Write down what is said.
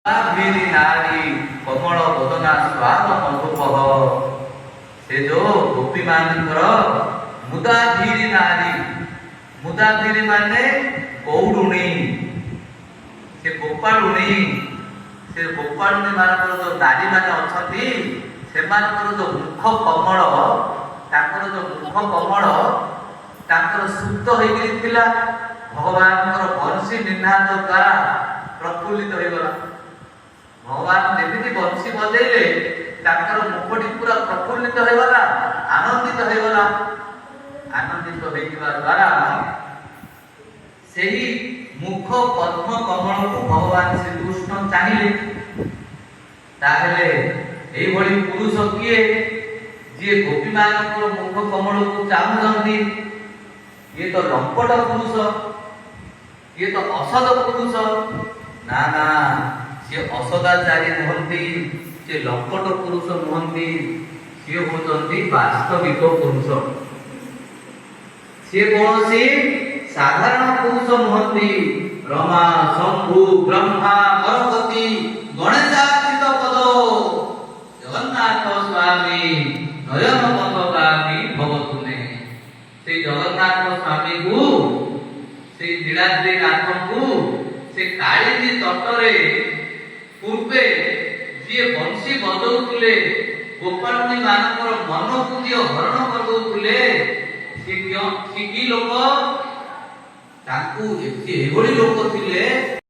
मुदाभिरी नारी कमल बदना स्वाद मधुपह से जो गोपी मानकर मुदाभिरी नारी मुदाभिरी माने गौरुणी से गोपालुणी से गोपालुणी मानकर जो नारी माने अछंती से मानकर जो मुख कमल ताकर जो मुख कमल ताकर शुद्ध होई थिला भगवान बंशी निनाद द्वारा प्रफुल्लित हो गला। भगवान जमी बंशी बजेले मुखटी पूरा प्रफुल्लित हो गला, आनंदित हो गला। आनंदित होइबा द्वारा सेही मुख पद्म कमल को भगवान श्री कृष्ण चाहिए। ताहले एई भली पुरुष किए जे गोपी मानक मुख कमल को चाहुचंती ये तो लंपट पुरुष, ये तो असद पुरुष ना ना सी असदाचारी नुहंती, से लंपट पुरुष नुहंती, सी होती वास्तविक पुरुष। सी कौन सी साधारण पुरुष नुहंती। रमा शंभु ब्रह्मा गणपति गणेशाचित पद जगन्नाथ स्वामी नयन पथगामी भवतुने। से जगन्नाथ स्वामी को से नीलाद्री नाथ को से कालिंदी तटरे पूर्वे जी बंशी बजाउले गोपालुणी मानकर मन को जी हरण करदौले से कि लोक ताकू एभली लोक थिले।